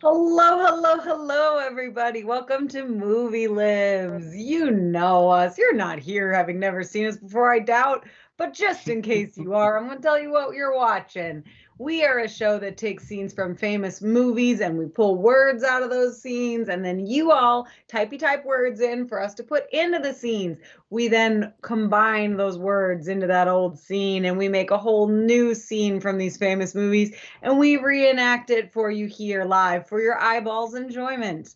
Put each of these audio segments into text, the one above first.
Hello, hello, hello, everybody. Welcome to Movie Libs. You know us. You're not here having never seen us before, I doubt. But just in case you are, I'm going to tell you what you're watching. We are a show that takes scenes from famous movies and we pull words out of those scenes, and then you all type words in for us to put into the scenes. We then combine those words into that old scene and we make a whole new scene from these famous movies and we reenact it for you here live for your eyeballs' enjoyment.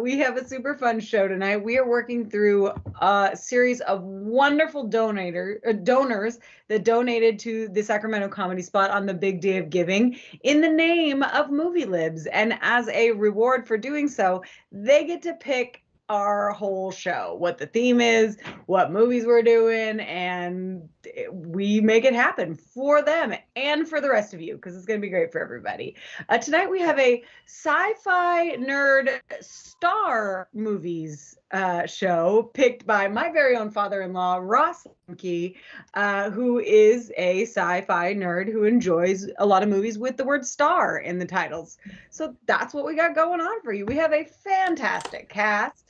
We have a super fun show tonight. We are working through a series of wonderful donors that donated to the Sacramento Comedy Spot on the big day of giving in the name of Movie Libs. And as a reward for doing so, they get to pick our whole show, what the theme is, what movies we're doing, and we make it happen for them and for the rest of you because it's going to be great for everybody. Tonight we have a sci-fi nerd star movies show picked by my very own father-in-law, Ross Lemcke, who is a sci-fi nerd who enjoys a lot of movies with the word star in the titles. So that's what we got going on for you. We have a fantastic cast.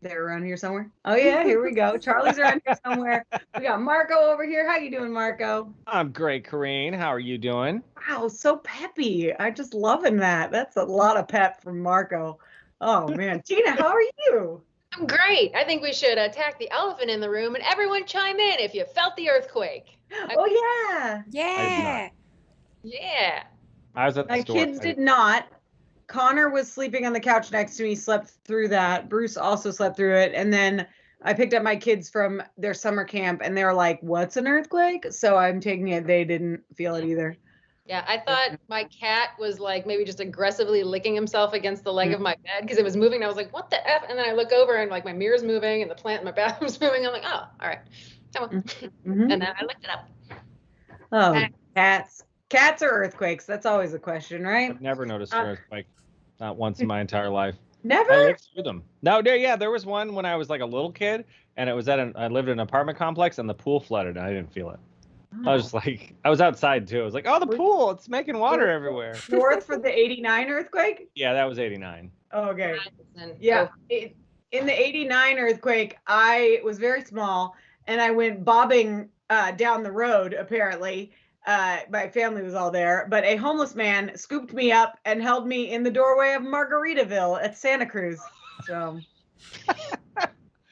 They're around here somewhere. Oh yeah, here we go. Charlie's around here somewhere. We got Marco over here. How you doing, Marco? I'm great, Coreen. How are you doing? Wow, so peppy. I'm just loving that. That's a lot of pep from Marco. Oh man, Tina, how are you? I'm great. I think we should attack the elephant in the room and everyone chime in if you felt the earthquake. Oh yeah. Yeah. Yeah. I was at the My store. kids did not. Connor was sleeping on the couch next to me, slept through that. Bruce also slept through it. And then I picked up my kids from their summer camp and they were like, what's an earthquake? So I'm taking it they didn't feel it either. Yeah, I thought my cat was like maybe just aggressively licking himself against the leg of my bed because it was moving. And I was like, what the F? And then I look over and like my mirror's moving and the plant in my bathroom's moving. I'm like, oh, all right. Come on. Mm-hmm. And then I looked it up. Oh, cats. Cats or earthquakes? That's always a question, right? I've never noticed an earthquake. Not once in my entire life. Never? I lived through them. No, there was one when I was like a little kid, and it was I lived in an apartment complex, and the pool flooded, and I didn't feel it. I was like, I was outside too. I was like, oh, the pool, it's making water everywhere. North for the 89 earthquake? Yeah, that was 89. Oh, okay. Yeah. In the 89 earthquake, I was very small, and I went bobbing down the road, apparently. My family was all there, but a homeless man scooped me up and held me in the doorway of Margaritaville at Santa Cruz. So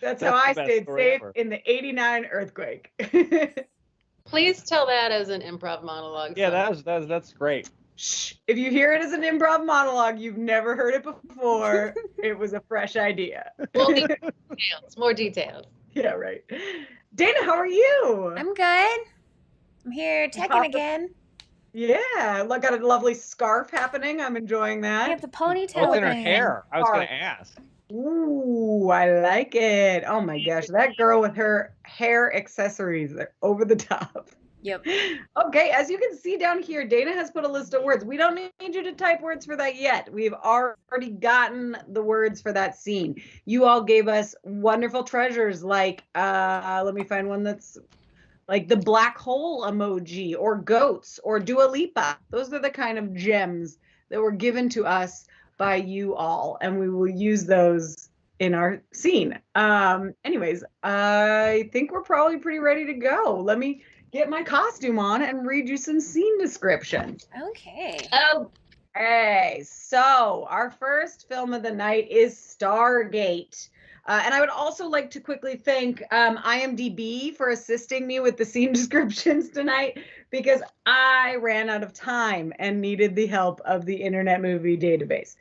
that's how I stayed safe in the 89 earthquake. Please tell that as an improv monologue. Yeah, that's great. Shh. If you hear it as an improv monologue, you've never heard it before. It was a fresh idea. More details. Yeah, right. Dana, how are you? I'm good. I'm here teching again. Yeah, look, got a lovely scarf happening. I'm enjoying that. I have the ponytail. What's in her hair? I was going to ask. Ooh, I like it. Oh my gosh, that girl with her hair accessories, they're over the top. Yep. Okay, as you can see down here, Dana has put a list of words. We don't need you to type words for that yet. We've already gotten the words for that scene. You all gave us wonderful treasures like, let me find one that's like the black hole emoji or goats or Dua Lipa. Those are the kind of gems that were given to us by you all, and we will use those in our scene. Anyways, I think we're probably pretty ready to go. Let me get my costume on and read you some scene descriptions. Okay. Okay, so our first film of the night is Stargate. And I would also like to quickly thank IMDb for assisting me with the scene descriptions tonight because I ran out of time and needed the help of the Internet Movie Database.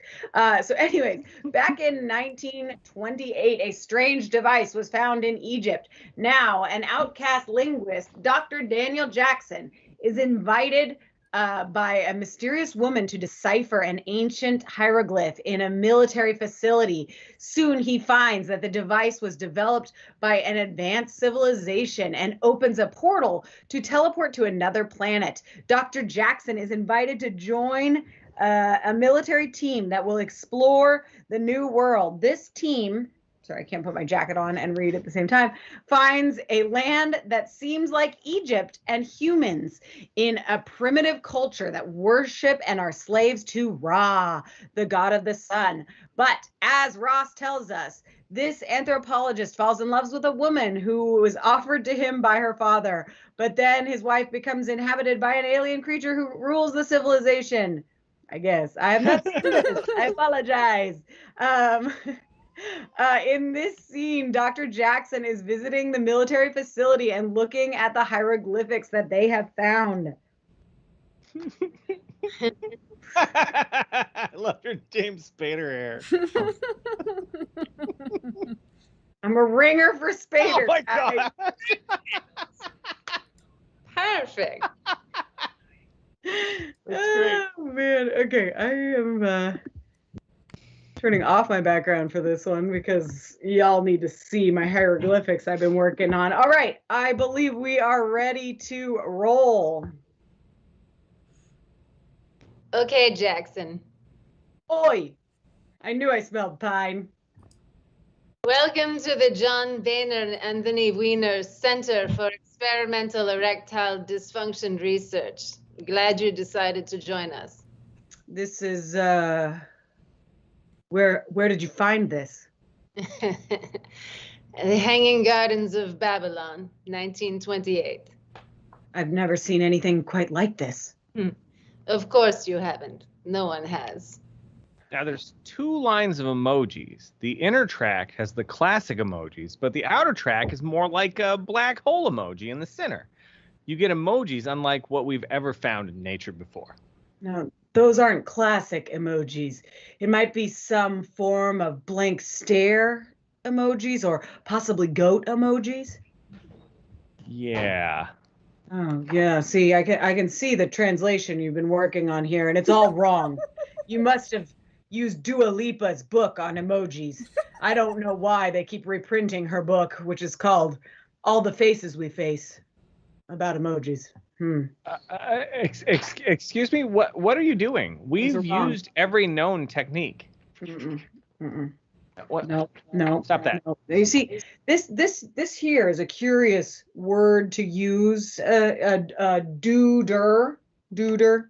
So anyways, back in 1928, a strange device was found in Egypt. Now, an outcast linguist, Dr. Daniel Jackson, is invited by a mysterious woman to decipher an ancient hieroglyph in a military facility. Soon he finds that the device was developed by an advanced civilization and opens a portal to teleport to another planet. Dr. Jackson is invited to join a military team that will explore the new world. This team sorry, I can't put my jacket on and read at the same time, finds a land that seems like Egypt and humans in a primitive culture that worship and are slaves to Ra, the god of the sun. But as Ross tells us, this anthropologist falls in love with a woman who was offered to him by her father, but then his wife becomes inhabited by an alien creature who rules the civilization. I guess. I have not seen this. I apologize. In this scene, Dr. Jackson is visiting the military facility and looking at the hieroglyphics that they have found. I love your James Spader hair. I'm a ringer for Spader. Oh my god. Perfect. Oh man. Okay, I am turning off my background for this one because y'all need to see my hieroglyphics I've been working on. All right, I believe we are ready to roll. Okay, Jackson. Oi! I knew I smelled pine. Welcome to the John Boehner and Anthony Weiner Center for Experimental Erectile Dysfunction Research. Glad you decided to join us. This is where did you find this? The Hanging Gardens of Babylon, 1928. I've never seen anything quite like this. Of course you haven't. No one has. Now there's 2 lines of emojis. The inner track has the classic emojis, but the outer track is more like a black hole emoji in the center. You get emojis unlike what we've ever found in nature before. No, those aren't classic emojis. It might be some form of blank stare emojis or possibly goat emojis. Yeah. Oh, yeah. See, I can see the translation you've been working on here, and it's all wrong. You must have used Dua Lipa's book on emojis. I don't know why they keep reprinting her book, which is called All the Faces We Face, about emojis. Excuse me, what are you doing? We've used every known technique. What? No. Stop that. No. You see, this here is a curious word to use. Duder.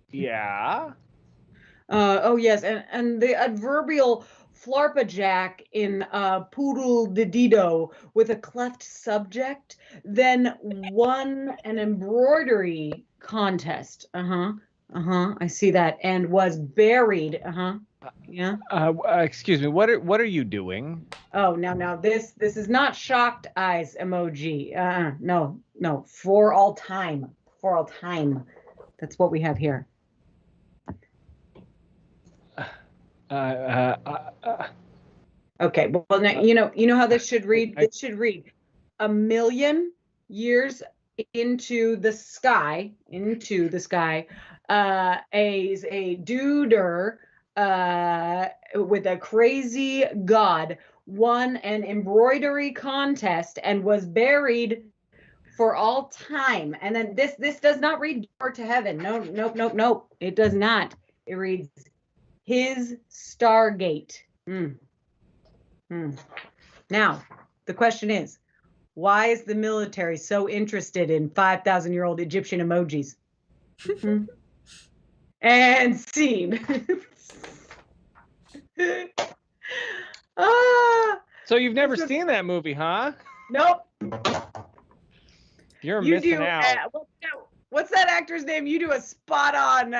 Yeah. Oh yes, and the adverbial flarpajack in poodle de dido with a cleft subject, then won an embroidery contest. I see that, and was buried. Yeah. Excuse me. What are you doing? Oh, now this is not shocked eyes emoji. No. For all time. That's what we have here. Okay. Well, now you know how this should read. It should read, 1,000,000 years into the sky. Is a duder with a crazy god won an embroidery contest and was buried for all time. And then this does not read door to heaven. No. It does not. It reads his Stargate. Now, the question is, why is the military so interested in 5,000-year-old Egyptian emojis? And scene. So you've never seen that movie, huh? Nope. You're You missing do. out. What's that actor's name? You do a spot on.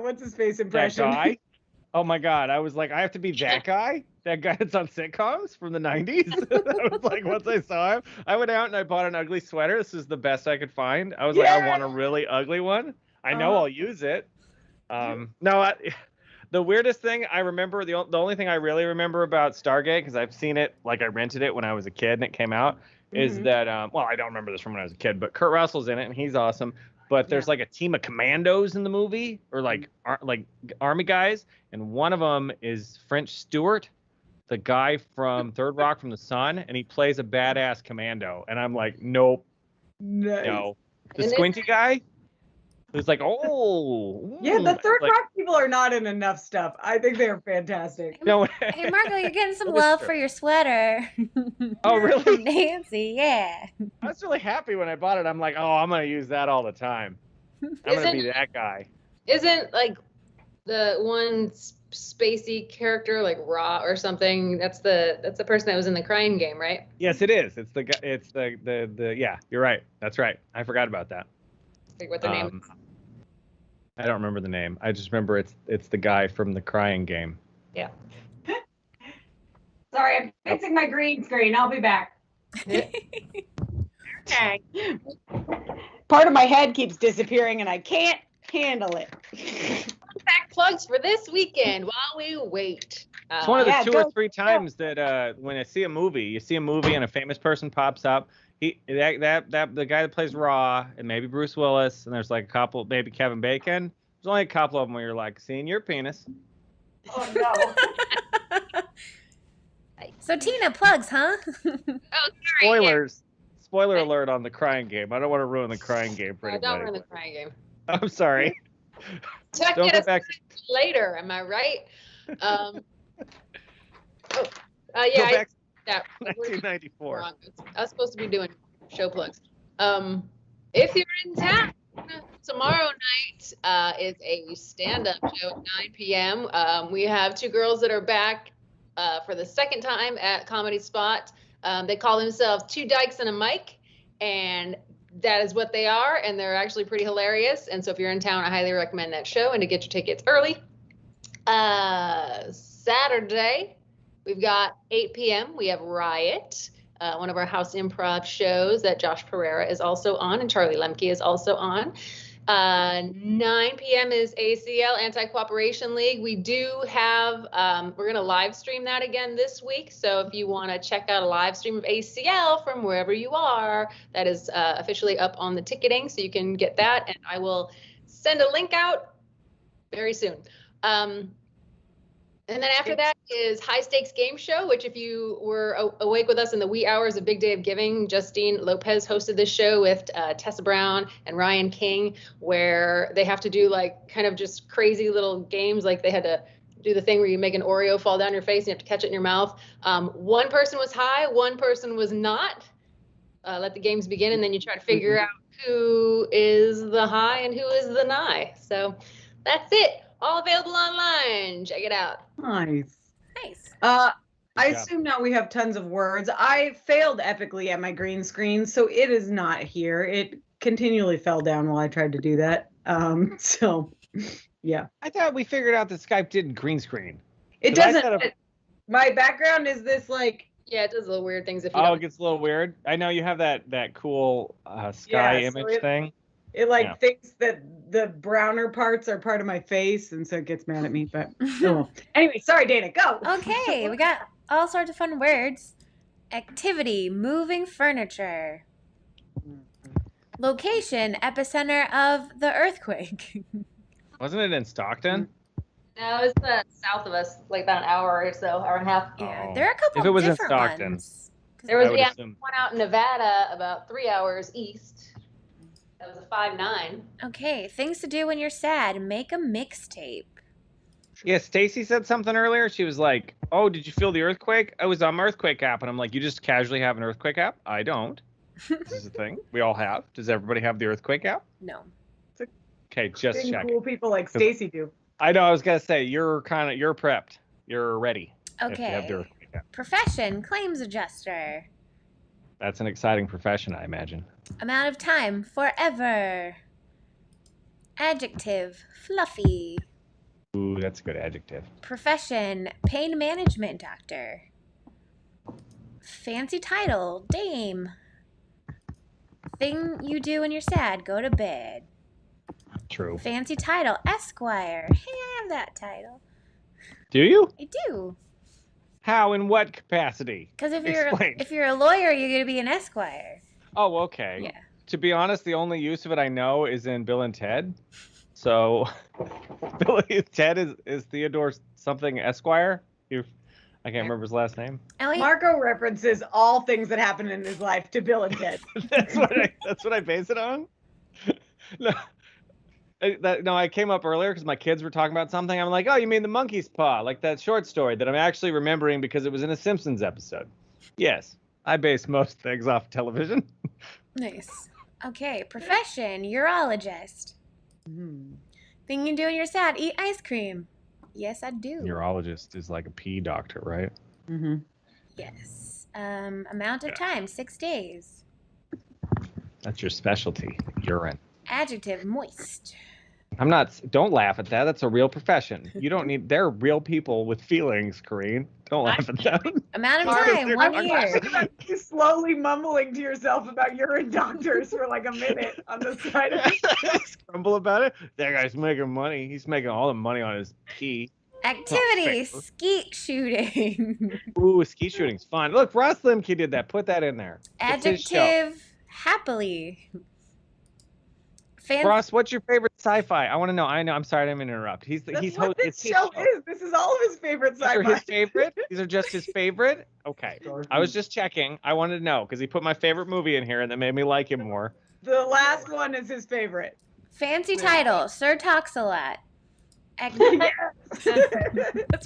What's his face impression? That guy? Oh my god! I was like, I have to be that guy. That guy that's on sitcoms from the 90s. I was like, once I saw him, I went out and I bought an ugly sweater. This is the best I could find. I was like, I want a really ugly one. I know I'll use it. The weirdest thing I remember, the only thing I really remember about Stargate, because I've seen it, like I rented it when I was a kid and it came out, is that, well, I don't remember this from when I was a kid, but Kurt Russell's in it and he's awesome. But there's like a team of commandos in the movie, or like army guys, and one of them is French Stewart, the guy from Third Rock from the Sun, and he plays a badass commando. And I'm like, nope, Nice. no. The squinty guy? Who's like, oh. Yeah, the Third like, Rock people are not in enough stuff. I think they're fantastic. No, Hey, Marco, you're getting some That is love true. for your sweater. Oh, really? From Nancy, yeah. I was really happy when I bought it. I'm like, oh, I'm gonna use that all the time. I'm gonna be that guy. Isn't like the one spacey character like Raw or something? That's the person that was in the Crying Game, right? Yes, it is. It's the guy. It's the. Yeah, you're right. That's right. I forgot about that. Like what their name is. I don't remember the name. I just remember it's the guy from the Crying Game. Yeah. Sorry, I'm fixing my green screen. I'll be back. Okay. Part of my head keeps disappearing and I can't handle it. Back plugs for this weekend while we wait. It's one of the Yeah, two go- or three times that when I see a movie, you see a movie and a famous person pops up. The guy that plays Raw and maybe Bruce Willis and there's like a couple, maybe Kevin Bacon. There's only a couple of them where you're like seeing your penis. Oh no. So Tina, plugs, huh? Oh, sorry. Spoilers. Spoiler alert on the Crying Game. I don't want to ruin the Crying Game for Yeah. anybody. Don't run the Crying Game. I'm sorry. Check Don't it go us back. later. Am I right? Yeah. Go back to That 1994. wrong. I was supposed to be doing show plugs. If you're in town, tomorrow night is a stand-up show at 9 p.m. We have two girls that are back for the second time at Comedy Spot. They call themselves Two Dykes and a Mic, and that is what they are, and they're actually pretty hilarious. And so if you're in town, I highly recommend that show and to get your tickets early. Saturday, we've got 8 p.m. We have Riot, one of our house improv shows that Josh Parrera is also on and Charlie Lemcke is also on. 9 p.m. is ACL, Anti-Cooperation League. We do have, we're going to live stream that again this week. So if you want to check out a live stream of ACL from wherever you are, that is officially up on the ticketing. So you can get that. And I will send a link out very soon. And then after that is High Stakes Game Show, which if you were awake with us in the wee hours of Big Day of Giving, Justine Lopez hosted this show with Tessa Brown and Ryan King, where they have to do like kind of just crazy little games. Like they had to do the thing where you make an Oreo fall down your face and you have to catch it in your mouth. One person was high, one person was not. Let the games begin, and then you try to figure out who is the high and who is the nigh. So that's it. All available online. Check it out. Nice. Nice. I Good job. assume now we have tons of words. I failed epically at my green screen, so it is not here. It continually fell down while I tried to do that. So yeah. I thought we figured out that Skype didn't green screen. It 'Cause I doesn't. set up- My background is this like Yeah, it does little weird things if you Oh, don't. it gets a little weird. I know you have that cool sky Yeah, so image thing. it like Yeah. thinks that the browner parts are part of my face, and so it gets mad at me. But oh well. Anyway, sorry, Dana, go. Okay, we got all sorts of fun words. Activity, moving furniture. Location, epicenter of the earthquake. Wasn't it in Stockton? No, it's south of us, like about an hour or so, hour and a half. Yeah, Oh. there are a couple If it was in different Stockton. ones. There I was would yeah, assume. one out in Nevada, about 3 hours east. That was a 5-9. Okay, things to do when you're sad. Make a mixtape. Yeah, Stacey said something earlier. She was like, "Oh, did you feel the earthquake?" I was on my earthquake app, and I'm like, "You just casually have an earthquake app?" I don't. This is a thing we all have. Does everybody have the earthquake app? No. Okay, just Thing check. cool people like Stacey do. I know. I was gonna say you're prepped. You're ready. If you have the Okay. earthquake app. Profession, claims adjuster. That's an exciting profession, I imagine. Amount of time, forever. Adjective, fluffy. Ooh, that's a good adjective. Profession, pain management doctor. Fancy title, dame. Thing you do when you're sad, go to bed. True. Fancy title, esquire. Hey, I have that title. Do you? I do. How? In what capacity? Because Explain. if you're a lawyer, you're gonna be an esquire. Oh, okay. Yeah. To be honest, the only use of it I know is in Bill and Ted. So, Bill and Ted is Theodore something Esquire. I can't remember his last name. Ellie, Marco references all things that happen in his life to Bill and Ted. That's what I base it on. No. I came up earlier because my kids were talking about something. I'm like, oh, you mean the monkey's paw, like that short story that I'm actually remembering because it was in a Simpsons episode. Yes, I base most things off television. Nice. Okay, profession, urologist. Thing you do when you're sad, eat ice cream. Yes, I do. Urologist is like a pee doctor, right? Mm-hmm. Yes. Amount of time, 6 days. That's your specialty, urine. Adjective, moist. Don't laugh at that. That's a real profession. You don't need, they're real people with feelings, Coreen. Don't laugh at them. Amount of time, 1 year. You're slowly mumbling to yourself about urine doctors for like a minute on the side of Grumble about it. That guy's making money. He's making all the money on his pee. Activity, skeet shooting. Ooh, skeet shooting's fun. Look, Ross Lemcke did that. Put that in there. It's his show. Adjective, happily. Ross, what's your favorite sci-fi? I want to know. I know. I'm sorry, I didn't mean to interrupt. This show is. This is all of his favorite sci-fi. These are his favorite? These are just his favorite? Okay. I was just checking. I wanted to know because he put my favorite movie in here and that made me like him more. The last one is his favorite. Fancy title, Sir Talks a Lot. That's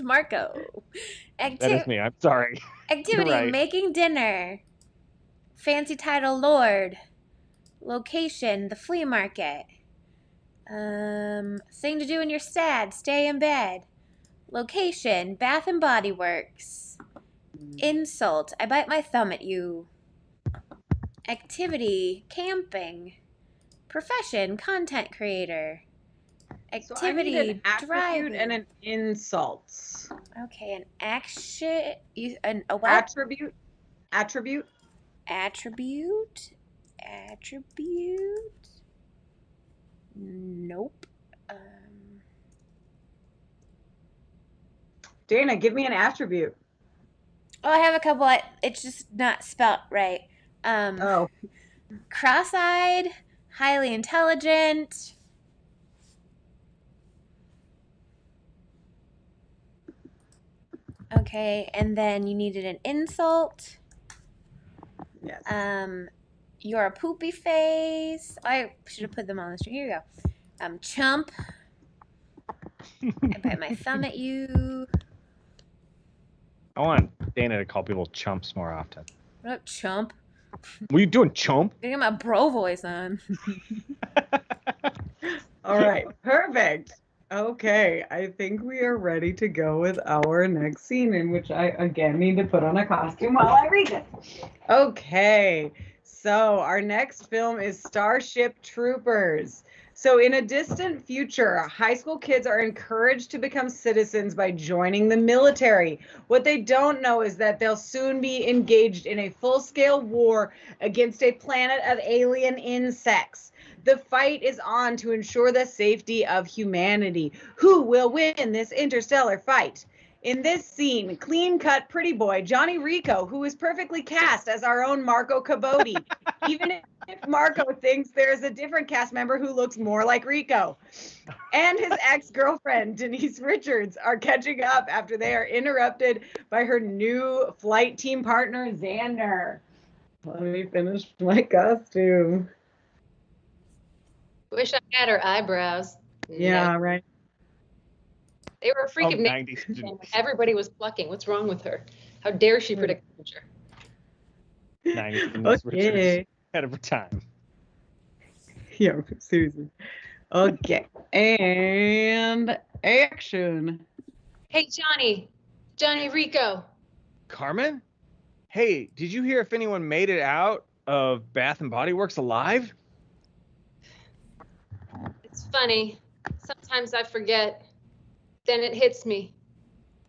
Marco. That is me. I'm sorry. Activity, Right. making dinner. Fancy title, Lord. Location, the flea market. Thing to do when you're sad, stay in bed. Location, Bath and Body Works. Insult, I bite my thumb at you. Activity, camping. Profession, content creator. Activity, so I need an attribute driving. and an insult. Okay, an action, a what? Attribute. Attribute. Nope. Dana, give me an attribute. Oh, I have a couple. It's just not spelt right. Cross-eyed, highly intelligent. Okay, and then you needed an insult. Yes. You're a poopy face. I should have put them on the screen. Here you go. Chump. I bite my thumb at you. I want Dana to call people chumps more often. What up, chump? What are you doing, chump? I get my bro voice on. All right, perfect. Okay, I think we are ready to go with our next scene, in which I again need to put on a costume while I read it. Okay, so our next film is Starship Troopers. So in a distant future, high school kids are encouraged to become citizens by joining the military. What they don't know is that they'll soon be engaged in a full-scale war against a planet of alien insects. The fight is on to ensure the safety of humanity. Who will win this interstellar fight? In this scene, clean-cut pretty boy Johnny Rico, who is perfectly cast as our own Marco Cabodi, even if Marco thinks there's a different cast member who looks more like Rico, and his ex-girlfriend Denise Richards are catching up after they are interrupted by her new flight team partner Xander. Let me finish my costume. Wish I had her eyebrows. Yeah, No. right. They were a freak of 90s. nature. Everybody was plucking. What's wrong with her? How dare she predict the future? 90s Richards ahead of her time. Yeah, seriously. Okay, and action. Hey, Johnny Rico. Carmen? Hey, did you hear if anyone made it out of Bath and Body Works alive? It's funny. Sometimes I forget. Then it hits me.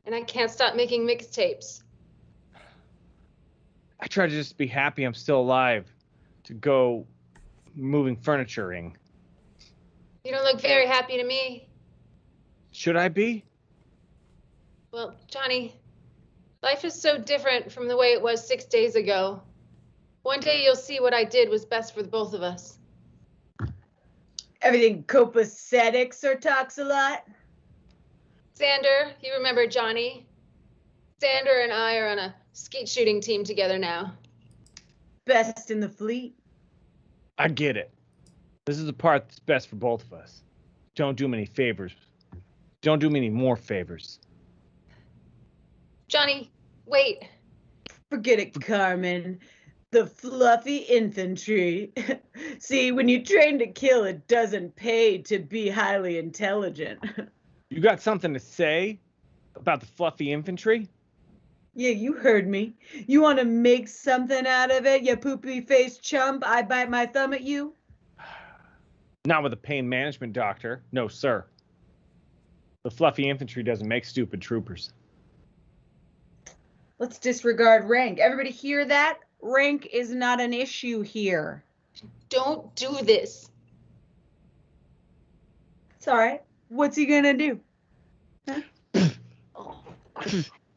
And I can't stop making mixtapes. I try to just be happy I'm still alive to go moving furnituring. You don't look very happy to me. Should I be? Well, Johnny, life is so different from the way it was 6 days ago. One day you'll see what I did was best for the both of us. Everything copacetic, Sir Talks a Lot. Xander, you remember Johnny? Xander and I are on a skeet shooting team together now. Best in the fleet. I get it. This is the part that's best for both of us. Don't do me any favors. Don't do me any more favors. Johnny, wait. Forget it, Carmen. The fluffy infantry. See, when you train to kill, it doesn't pay to be highly intelligent. You got something to say about the fluffy infantry? Yeah, you heard me. You want to make something out of it, you poopy-faced chump? I bite my thumb at you? Not with a pain management doctor. No, sir. The fluffy infantry doesn't make stupid troopers. Let's disregard rank. Everybody hear that? Rank is not an issue here. Don't do this. It's all right. What's he gonna do? Huh?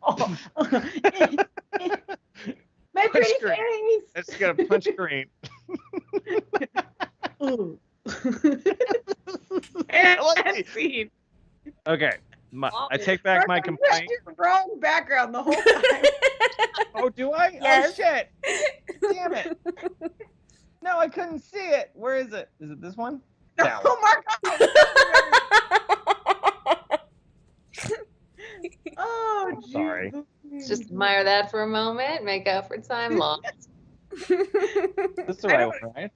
Oh. My pretty face. It's gonna punch Coreen. Ooh. And scene. Okay, I take back my complaint. Wrong background the whole time. Oh, do I? Yes. Oh shit! Damn it! No, I couldn't see it. Where is it? Is it this one? That one. Oh my god! Oh, Sorry. Jesus. Just admire that for a moment. Make up for time lost. That's the right one, right?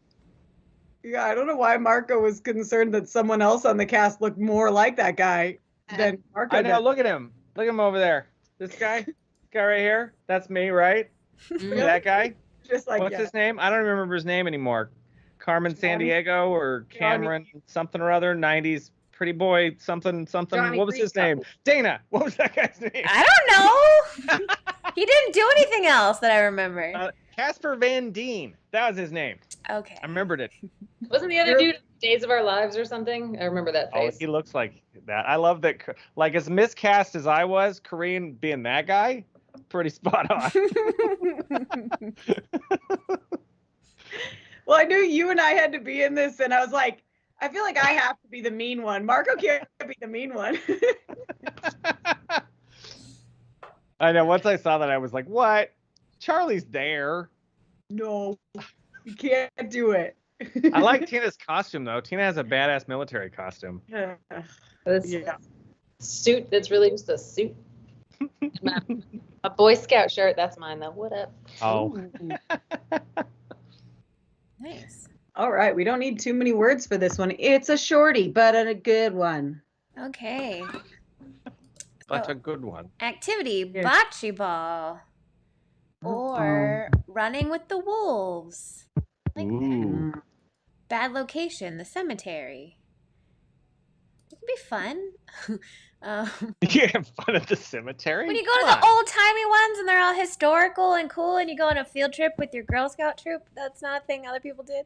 Yeah, I don't know why Marco was concerned that someone else on the cast looked more like that guy than Marco I know. did. Look at him. Look at him over there. This guy. This guy right here. That's me, right? Mm. That guy. Just like What's yeah. his name? I don't remember his name anymore. Carmen San Johnny- Diego or Cameron something or other. 90s pretty boy something. Johnny What was his name? Greasecup. Dana. What was that guy's name? I don't know. He didn't do anything else that I remember. Casper Van Dien. That was his name. Okay. I remembered it. Wasn't the other dude Days of Our Lives or something? I remember that Oh, face. he looks like that. I love that. Like as miscast as I was, Coreen being that guy, pretty spot on. Well, I knew you and I had to be in this, and I was like, I feel like I have to be the mean one. Marco can't be the mean one. I know. Once I saw that, I was like, "What? Charlie's there." No, you can't do it. I like Tina's costume though. Tina has a badass military costume. This Yeah. suit that's really just a suit. A Boy Scout shirt. That's mine though. What up? Oh, Nice. All right, we don't need too many words for this one. It's a shorty, but a good one. Okay. that's a good one. Activity, Yeah. bocce ball. Or running with the wolves. Like that. Ooh. Bad location, the cemetery. It could be fun. You have fun at the cemetery? When you go to Come the on. old timey ones and they're all historical and cool, and you go on a field trip with your Girl Scout troop, that's not a thing other people did.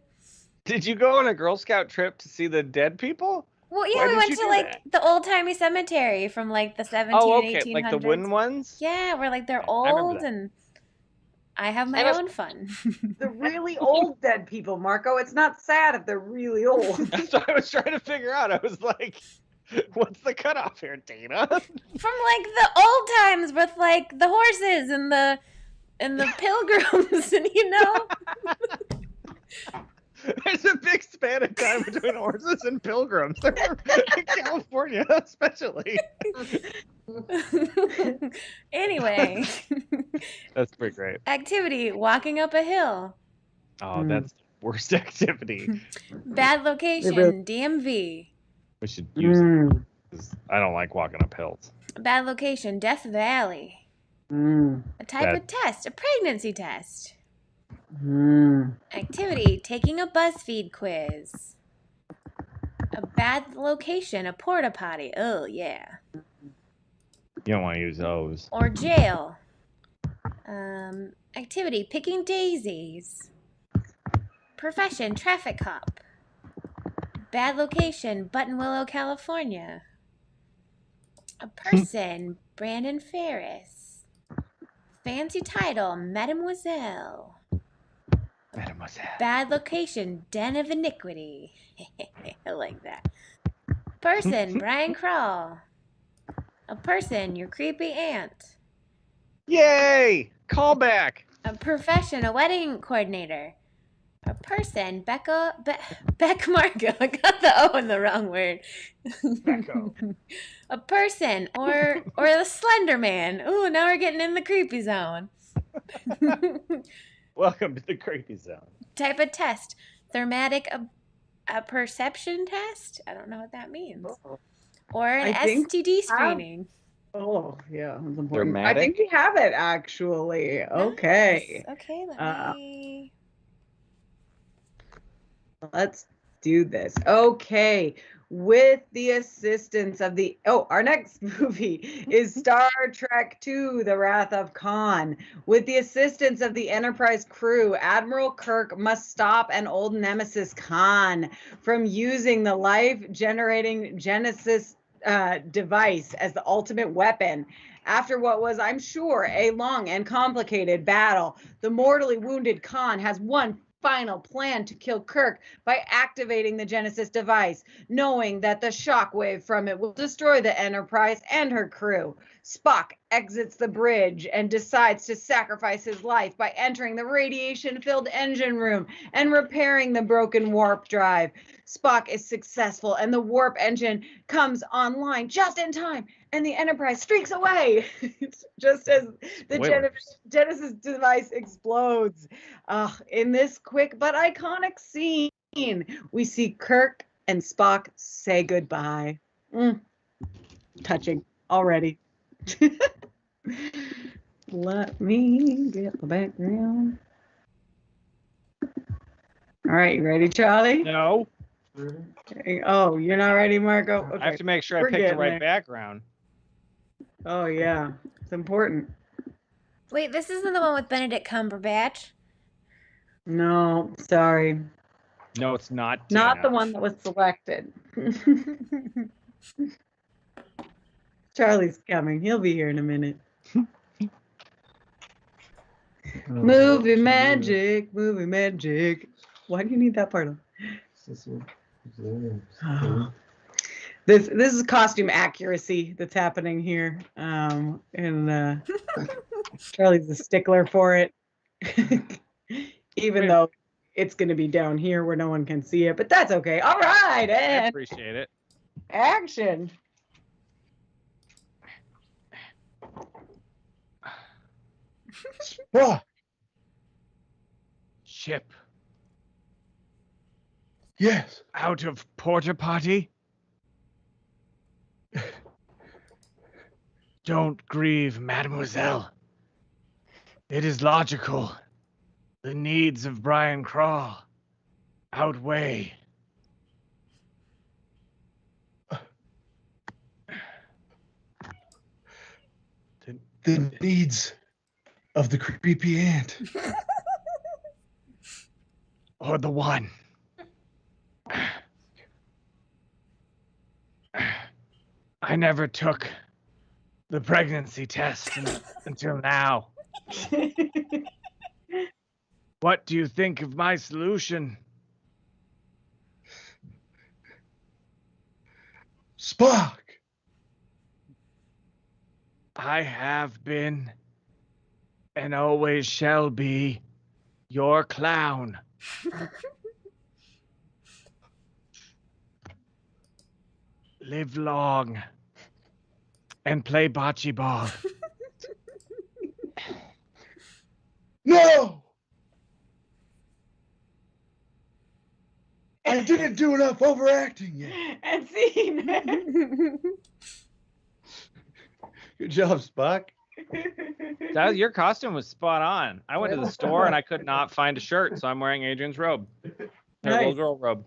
Did you go on a Girl Scout trip to see the dead people? Well, yeah, Why we did went you to do like that? the old timey cemetery from like the 1700s, Oh, okay. 1800s. Like the wooden ones? Yeah, where like they're I remember old that. and I have my I don't- own fun. The really old dead people, Marco. It's not sad if they're really old. That's what I was trying to figure out. I was like, what's the cutoff here, Dana? From like the old times with like the horses and the pilgrims and you know. There's a big span of time between horses and pilgrims. In California, especially. Anyway, That's pretty great. activity, walking up a hill. Oh, that's the worst activity. Bad location, DMV. We should use it. 'Cause I don't like walking up hills. Bad location, Death Valley. A type of test, a pregnancy test. Activity, taking a BuzzFeed quiz. A bad location, a porta potty. Oh, yeah. You don't want to use those. Or jail. Activity, picking daisies. Profession, traffic cop. Bad location, Buttonwillow, California. A person, Brandon Ferris. Fancy title, Mademoiselle. Mademoiselle. Bad location, Den of Iniquity. I like that. Person, Brian Crawl. A person, your creepy aunt. Yay! Callback. A profession, a wedding coordinator. A person, Beck Marco. I got the O in the wrong word. Becco. A person or the Slender Man. Ooh, now we're getting in the creepy zone. Welcome to the creepy zone. Type of test. Thermatic a perception test? I don't know what that means. Or an I think STD screening. Oh, yeah, that's important. I Dramatic? think we have it actually. Okay. Nice. Okay, let me. Let's do this. Okay. With the assistance of our next movie is Star Trek II, The Wrath of Khan. With the assistance of the Enterprise crew, Admiral Kirk must stop an old nemesis Khan from using the life-generating Genesis device as the ultimate weapon. After what was, I'm sure, a long and complicated battle, the mortally wounded Khan has one final plan to kill Kirk by activating the Genesis device, knowing that the shockwave from it will destroy the Enterprise and her crew. Spock exits the bridge and decides to sacrifice his life by entering the radiation-filled engine room and repairing the broken warp drive. Spock is successful and the warp engine comes online just in time, and the Enterprise streaks away just as the Genesis device explodes. In this quick but iconic scene, we see Kirk and Spock say goodbye. Touching already. Let me get the background. All right, you ready, Charlie? No. Okay. Oh, you're not ready, Marco? Okay. I have to make sure We're I pick the getting right there. background. Oh, yeah. It's important. Wait, this isn't the one with Benedict Cumberbatch. No, sorry. No, it's not. Not Tina. the one that was selected. Charlie's coming. He'll be here in a minute. Movie magic, movie magic. Why do you need that part of? This is costume accuracy that's happening here, and Charlie's a stickler for it, even though it's going to be down here where no one can see it. But that's okay. All right, I and appreciate it. action. Ship Yes. out of porta potty. Don't grieve, mademoiselle. It is logical. The needs of Brian Crawl outweigh. The needs of the creepy ant. Or the one. I never took the pregnancy test until now. What do you think of my solution? Spock. I have been and always shall be your clown. Live long and play bocce ball. No. I didn't do enough overacting yet. And scene. Good job, Spock. Your costume was spot on. I went to the store and I could not find a shirt, so I'm wearing Adrian's robe. Her little Nice. girl robe.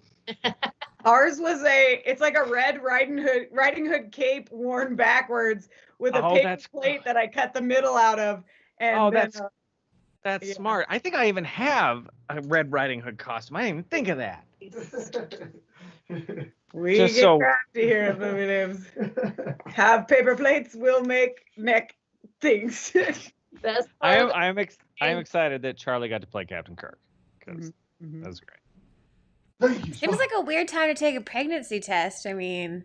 Ours was it's like a red Riding Hood cape worn backwards with a Oh, paper that's- plate that I cut the middle out of. And Oh, then, that's yeah. smart. I think I even have a Red Riding Hood costume. I didn't even think of that. we just get so- crafty here at Movie Lives. Have paper plates, we'll make neck things. Best I part am excited that Charlie got to play Captain Kirk because Mhm. that was great. Thank you, Seems Spock. like a weird time to take a pregnancy test. I mean,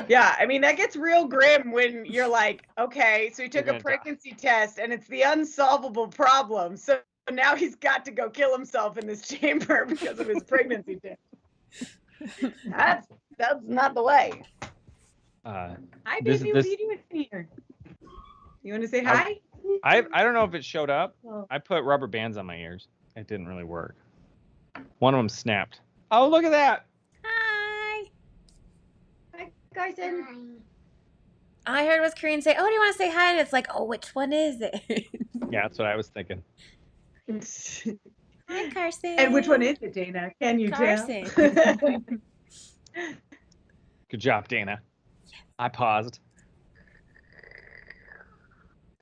Yeah, I mean, that gets real grim when you're like, okay, so you took You're a gonna die. pregnancy test and it's the unsolvable problem. So But now he's got to go kill himself in this chamber because of his pregnancy test. That's not the way. Hi, baby. What are you doing here? You want to say hi? I don't know if it showed up. Oh. I put rubber bands on my ears. It didn't really work. One of them snapped. Oh, look at that. Hi. Hi, Carson. All I heard was Coreen say, "Oh, do you want to say hi?" And it's like, "Oh, which one is it?" Yeah, that's what I was thinking. Hi, Carson. And which one is it, Dana? Can you Carson. tell? Good job, Dana. I paused.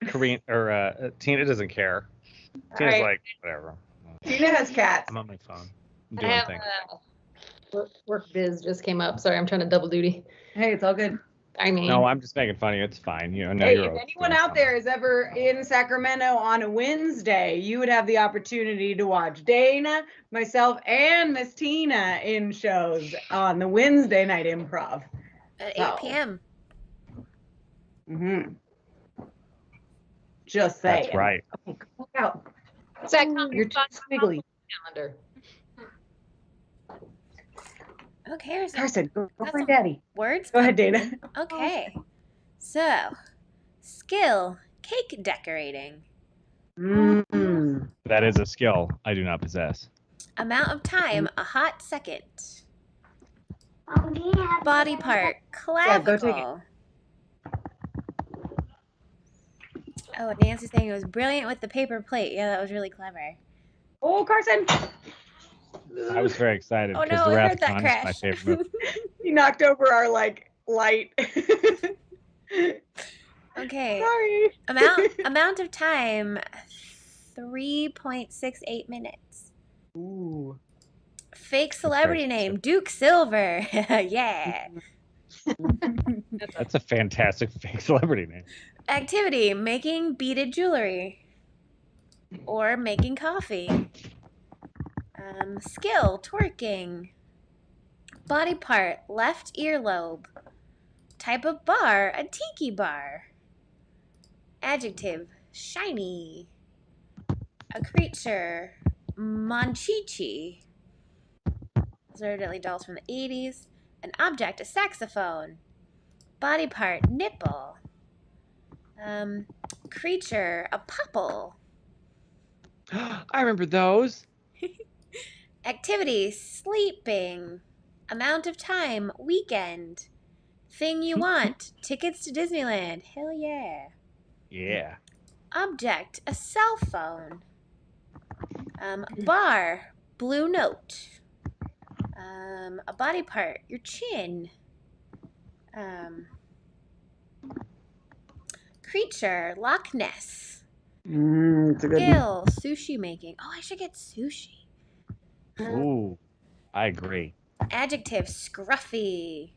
Coreen or Tina doesn't care. Tina's Right. like, whatever. Tina has cats. I'm on my phone. I'm I doing have things. work biz just came up. Sorry, I'm trying to double duty. Hey, it's all good. I mean, No, I'm just making fun of you. It's fine. You know, no, Hey, you're if always anyone doing out something. there is ever in Sacramento on a Wednesday, you would have the opportunity to watch Dana, myself, and Miss Tina in shows on the Wednesday night improv. At So. 8 p.m. Mm-hmm. Just saying. That's right. Okay, look out. it's that You're too squiggly. calendar. Okay, here's Carson, go That's find a- Daddy. words. Go ahead, Dana. Okay. So, skill, cake decorating. Mm. That is a skill I do not possess. Amount of time, a hot second. Body part, Yeah, go take it. clavicle. Oh, Nancy's saying it was brilliant with the paper plate. Yeah, that was really clever. Oh, Carson. I was very excited Oh because no, the I Wrath heard of that Khan is my crash. favorite movie. He knocked over our light. Okay. Sorry. Amount of time, 3.68 minutes. Ooh. Fake celebrity name, Duke Silver. Yeah. That's a fantastic fake celebrity name. Activity, making beaded jewelry. Or making coffee. Skill, twerking. Body part, left earlobe. Type of bar, a tiki bar. Adjective, shiny. A creature, Monchichi. Those are evidently dolls from the 80s. An object, a saxophone. Body part, nipple. Creature, a popple. I remember those. Activity, sleeping. Amount of time, weekend. Thing you want, tickets to Disneyland. Hell yeah. Yeah. Object, a cell phone. Bar, blue note. A body part, your chin. Creature, Loch Ness. It's a good one. Skill, sushi making. Oh, I should get sushi. Ooh, I agree. Adjective, scruffy.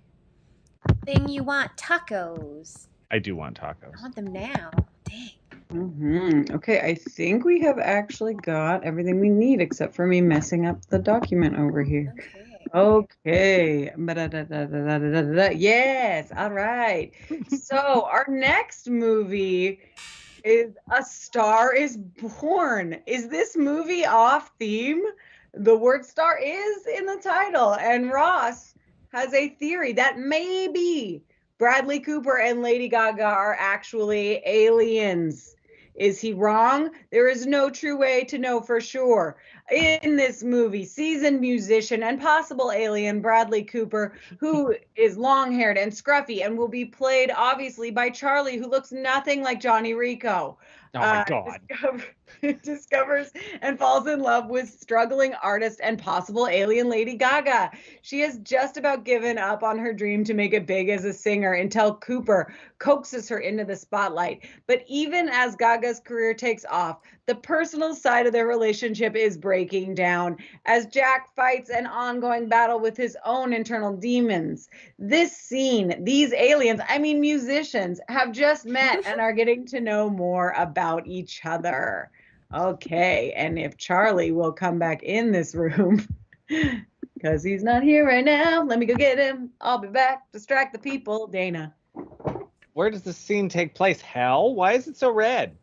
Thing you want, tacos. I do want I tacos. want them now. Dang. Okay, I think we have actually got everything we need except for me messing up the document over here. Okay. Okay. Yes. All right. So our next movie is A Star is Born. Is this movie off theme? The word star is in the title, and Ross has a theory that maybe Bradley Cooper and Lady Gaga are actually aliens. Is he wrong? There is no true way to know for sure. In this movie, seasoned musician and possible alien Bradley Cooper, who is long-haired and scruffy and will be played obviously by Charlie, who looks nothing like Johnny Rico. Oh my God. Discovers and falls in love with struggling artist and possible alien Lady Gaga. She has just about given up on her dream to make it big as a singer until Cooper coaxes her into the spotlight. But even as Gaga's career takes off, the personal side of their relationship is breaking down as Jack fights an ongoing battle with his own internal demons. This scene, these aliens, I mean musicians, have just met and are getting to know more about each other. Okay, and if Charlie will come back in this room, because he's not here right now, let me go get him. I'll be back. Distract the people. Dana. Where does this scene take place? Hell? Why is it so red?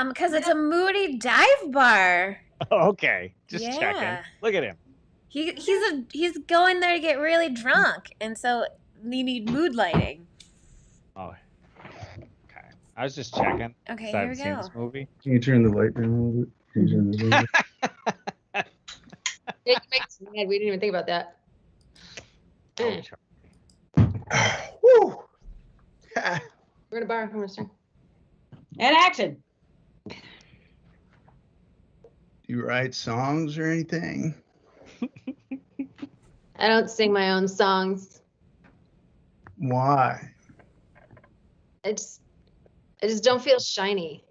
Because it's a moody dive bar. Okay, just Yeah. checking. Look at him. He's going there to get really drunk, and so you need mood lighting. Oh, okay. I was just checking. Okay, 'cause I here haven't we seen go. this movie. Can you turn the light down a little bit? Can you turn the light down? It makes me mad. We didn't even think about that. Oh, Woo! We're gonna bar. I'm gonna start. And action. Do you write songs or anything? I don't sing my own songs. Why? I just don't feel shiny.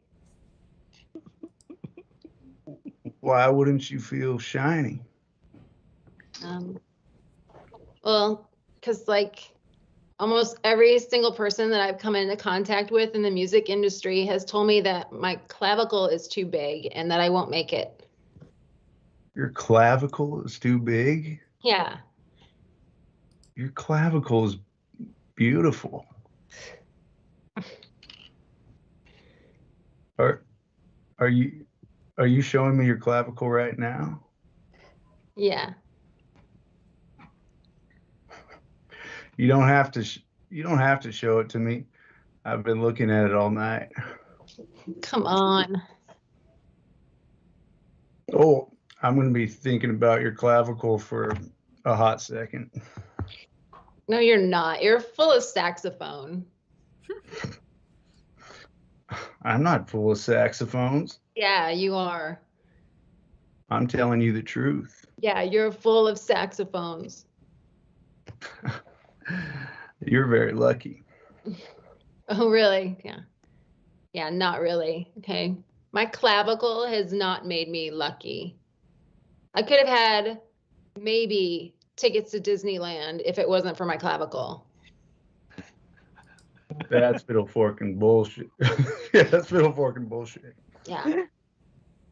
Why wouldn't you feel shiny? Well, because like almost every single person that I've come into contact with in the music industry has told me that my clavicle is too big and that I won't make it. Your clavicle is too big? Yeah. Your clavicle is beautiful. Are you showing me your clavicle right now? Yeah. You don't have to show it to me. I've been looking at it all night. Come on. Oh, I'm going to be thinking about your clavicle for a hot second. No, you're not. You're full of saxophone. I'm not full of saxophones. Yeah, you are. I'm telling you the truth. Yeah, you're full of saxophones. You're very lucky. Oh, really? Yeah. Yeah, not really. Okay. My clavicle has not made me lucky. I could have had maybe tickets to Disneyland if it wasn't for my clavicle. That's fiddle forking bullshit. Yeah, that's fiddle forking bullshit. Yeah.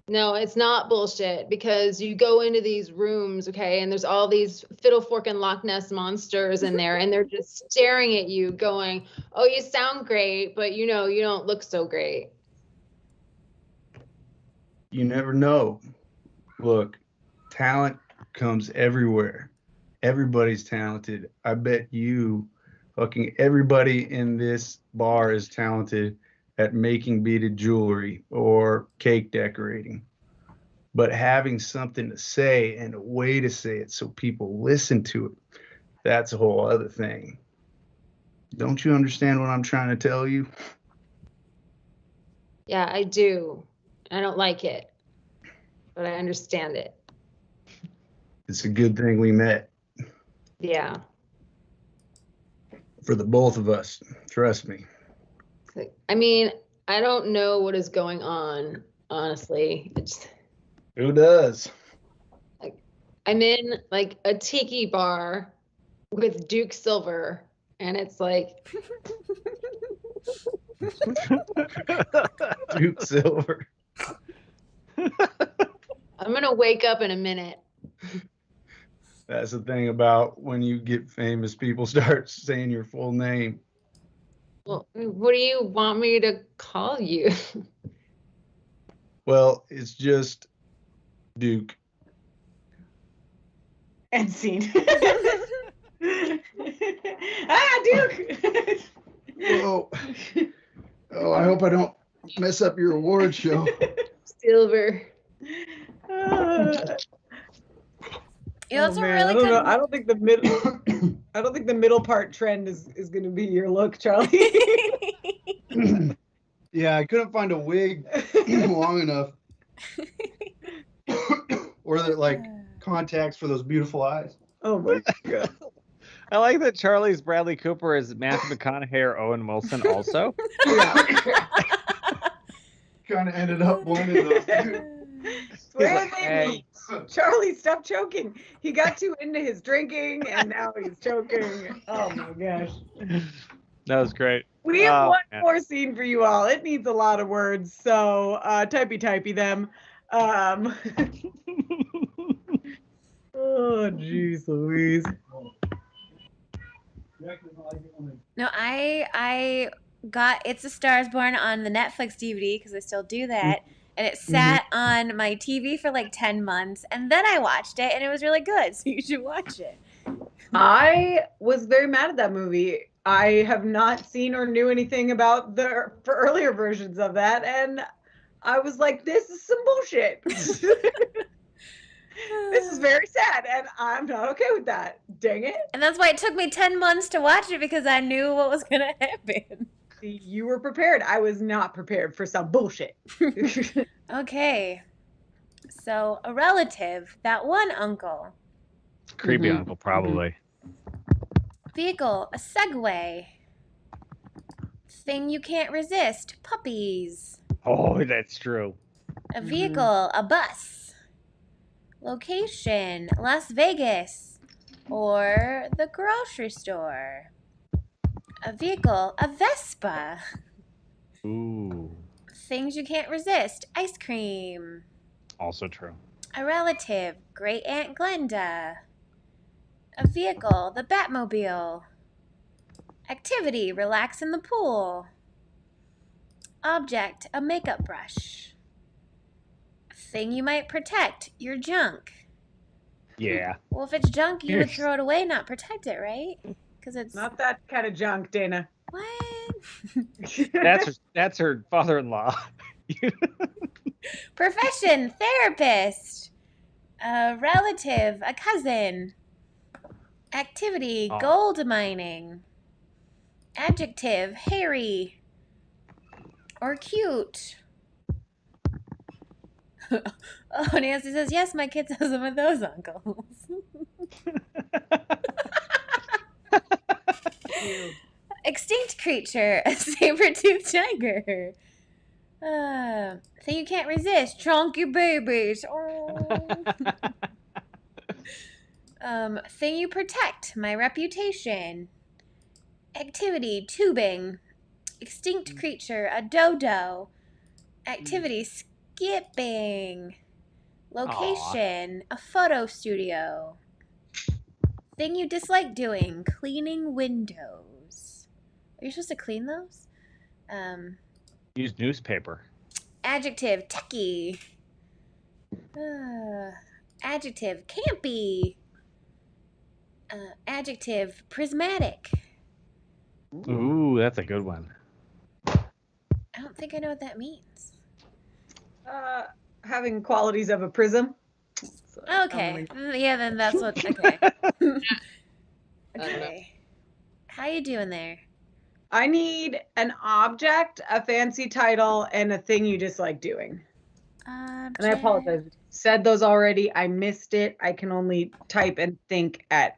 No, it's not bullshit because you go into these rooms, okay, and there's all these fiddle forking Loch Ness monsters in there, and they're just staring at you going, oh, you sound great, but you know, you don't look so great. You never know. Look, talent comes everywhere. Everybody's talented. I bet you fucking everybody in this bar is talented at making beaded jewelry or cake decorating. But having something to say and a way to say it so people listen to it, that's a whole other thing. Don't you understand what I'm trying to tell you? Yeah, I do. I don't like it, but I understand it. It's a good thing we met. Yeah. For the both of us. Trust me. I mean, I don't know what is going on, honestly. Who does? I'm in like a tiki bar with Duke Silver, and it's like Duke Silver. I'm gonna wake up in a minute. That's the thing about when you get famous, people start saying your full name. Well, what do you want me to call you? Well, it's just Duke. And scene. Duke. Whoa. Oh, I hope I don't mess up your award show. Silver. You know, it's a man, really I don't good. know. I don't think the middle part trend is going to be your look, Charlie. Yeah, I couldn't find a wig long enough. Or like contacts for those beautiful eyes. Oh my god. I like that Charlie's Bradley Cooper is Matthew McConaughey or Owen Wilson also. Kind of ended up blending those two. Swear like, to hey. me, Charlie, stop choking. He got too into his drinking and now he's choking. Oh my gosh. That was great. We have one man. more scene for you all. It needs a lot of words, so typey them. Oh, jeez Louise. No, I got It's a Star is Born on the Netflix DVD because I still do that. And it sat on my TV for like 10 months. And then I watched it and it was really good. So you should watch it. I was very mad at that movie. I have not seen or knew anything about the for earlier versions of that, and I was like, "This is some bullshit. This is very sad, and I'm not okay with that. Dang it!" And that's why it took me 10 months to watch it because I knew what was going to happen. You were prepared. I was not prepared for some bullshit. Okay. So, a relative, that one uncle. Creepy uncle, probably. Vehicle, a Segway. Thing you can't resist, puppies. Oh, that's true. A vehicle, a bus. Location, Las Vegas. Or the grocery store. A vehicle, a Vespa. Ooh. Things you can't resist, ice cream. Also true. A relative, Great Aunt Glenda. A vehicle, the Batmobile. Activity, relax in the pool. Object, a makeup brush. Thing you might protect, your junk. Yeah. Well, if it's junk, you would throw it away, not protect it, right? Because it's Not that kind of junk, Dana. what? That's her father-in-law. Profession, therapist. A relative, a cousin. Activity, gold mining. Adjective, hairy. Or cute. Oh, Nancy says, yes, my kids have some of those uncles. Extinct creature, a saber-toothed tiger. Thing you can't resist, chunky babies. Oh. Thing you protect, my reputation. Activity, tubing. Extinct creature, a dodo. Activity, skipping. Location, a photo studio. Thing you dislike doing, cleaning windows. Are you supposed to clean those? Use newspaper. Adjective, techie. Adjective, campy. Adjective, prismatic. Ooh, that's a good one. I don't think I know what that means. Having qualities of a prism. So, Okay. Yeah, then that's what. Okay. Okay. How you doing there? I need an object, a fancy title, and a thing you dislike doing. And I apologize. Said those already. I missed it. I can only type and think at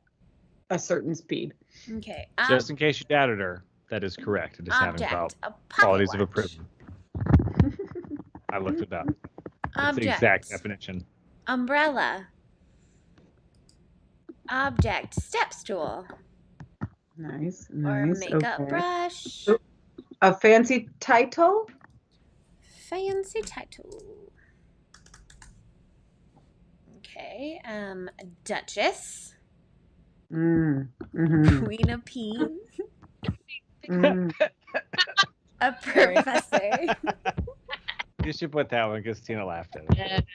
a certain speed. Okay. Just in case you doubted her, that is correct. It is having qualities of a prism. I looked it up. It's the exact definition. Umbrella. Object, step stool. Nice. Or makeup brush. A fancy title? Fancy title. Okay. Duchess. Queen of Peen. A professor. You should put that one because Tina laughed at it.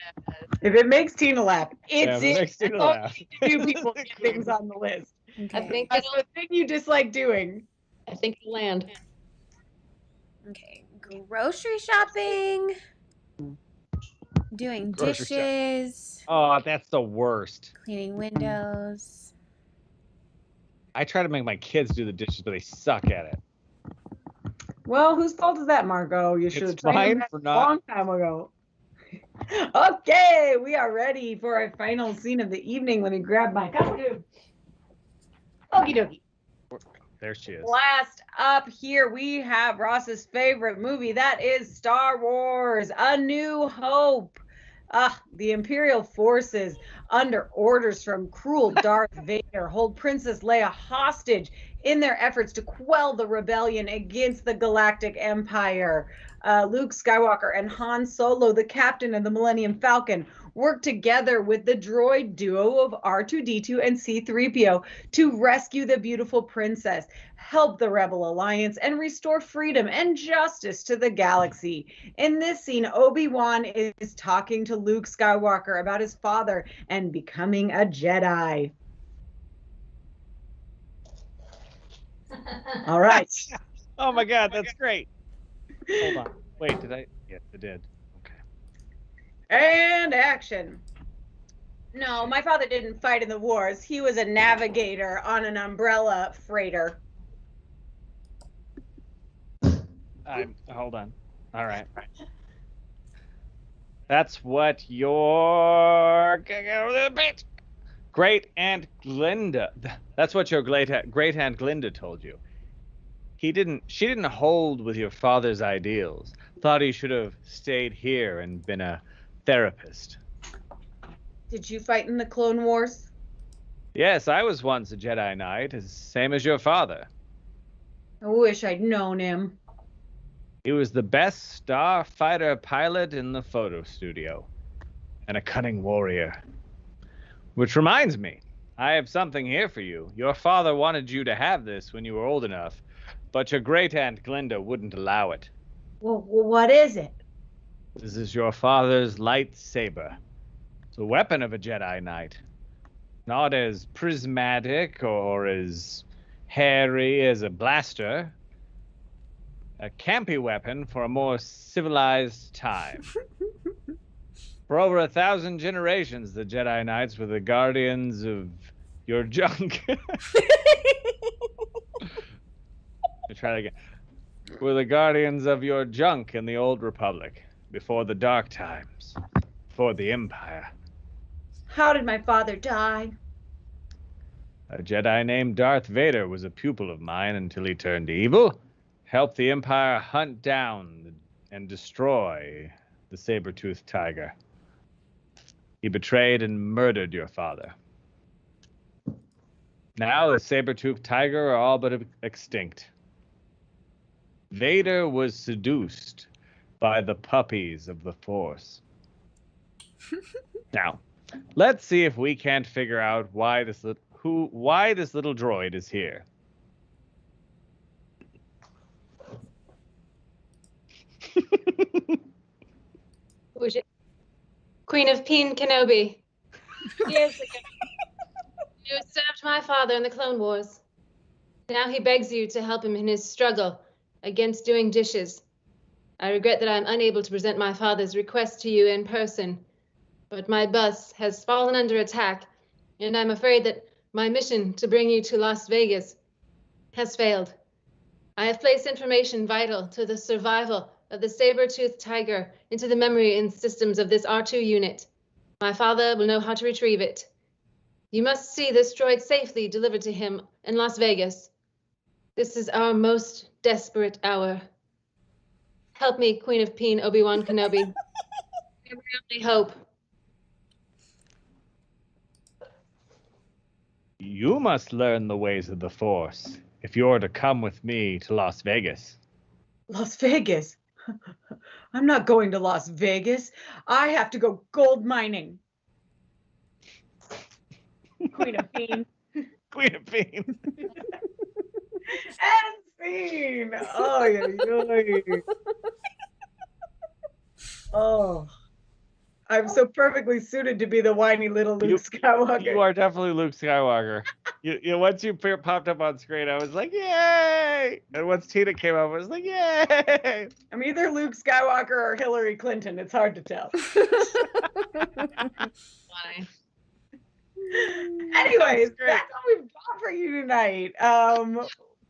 If it makes Tina laugh, it's it. Makes Tina laugh. Two people get things on the list. Okay. I think That's the thing you dislike doing. I think it'll land. Okay. Grocery shopping. Doing dishes. Oh, that's the worst. Cleaning windows. I try to make my kids do the dishes, but they suck at it. Well, whose fault is that, Margot? You should have trained them a long time ago. Okay, we are ready for our final scene of the evening. Let me grab my costume. Okie dokie. There she is. Last up here, we have Ross's favorite movie. That is Star Wars: A New Hope. The Imperial forces, under orders from cruel Darth Vader, hold Princess Leia hostage in their efforts to quell the rebellion against the Galactic Empire. Luke Skywalker and Han Solo, the captain of the Millennium Falcon, work together with the droid duo of R2-D2 and C-3PO to rescue the beautiful princess, help the Rebel Alliance, and restore freedom and justice to the galaxy. In this scene, Obi-Wan is talking to Luke Skywalker about his father and becoming a Jedi. All right. Oh my God, that's great. Hold on. Wait, did I? Yes, I did. Okay. And action. No, my father didn't fight in the wars. He was a navigator on an umbrella freighter. Hold on. All right. That's what your great aunt Glinda. That's what your great aunt Glinda told you. She didn't hold with your father's ideals. Thought he should have stayed here and been a therapist. Did you fight in the Clone Wars? Yes, I was once a Jedi Knight, same as your father. I wish I'd known him. He was the best starfighter pilot in the photo studio, and a cunning warrior. Which reminds me, I have something here for you. Your father wanted you to have this when you were old enough, but your great-aunt Glinda wouldn't allow it. Well, what is it? This is your father's lightsaber. It's a weapon of a Jedi Knight. Not as prismatic or as hairy as a blaster. A campy weapon for a more civilized time. For over 1,000 generations, the Jedi Knights were the guardians of your junk. Try it again. Were the guardians of your junk in the Old Republic, before the Dark Times, before the Empire. How did my father die? A Jedi named Darth Vader was a pupil of mine until he turned evil, helped the Empire hunt down and destroy the saber-toothed tiger. He betrayed and murdered your father. Now the saber-toothed tiger are all but extinct. Vader was seduced by the puppies of the Force. Now, let's see if we can't figure out why this little droid is here. Who's it? Queen of Peen Kenobi. Years ago, you served my father in the Clone Wars. Now he begs you to help him in his struggle against doing dishes. I regret that I am unable to present my father's request to you in person, but my bus has fallen under attack, and I'm afraid that my mission to bring you to Las Vegas has failed. I have placed information vital to the survival of the saber-toothed tiger into the memory and systems of this R2 unit. My father will know how to retrieve it. You must see this droid safely delivered to him in Las Vegas. This is our most desperate hour. Help me, Queen of Peen, Obi-Wan Kenobi. You're my only hope. You must learn the ways of the Force if you're to come with me to Las Vegas. Las Vegas? I'm not going to Las Vegas. I have to go gold mining. Queen of Peen. Queen of Peen. And scene. Oh, yeah. Oh, I'm so perfectly suited to be the whiny little Luke Skywalker. You are definitely Luke Skywalker. you once you popped up on screen, I was like, yay! And once Tina came up, I was like, yay! I'm either Luke Skywalker or Hillary Clinton. It's hard to tell. Why? Anyways, that's all we've got for you tonight.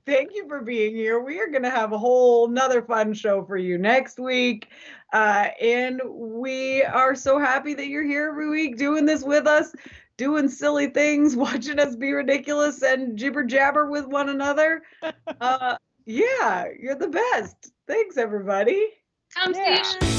Thank you for being here. We are going to have a whole nother fun show for you next week. And we are so happy that you're here every week doing this with us, doing silly things, watching us be ridiculous and jibber jabber with one another. Yeah, you're the best. Thanks, everybody. Come see us.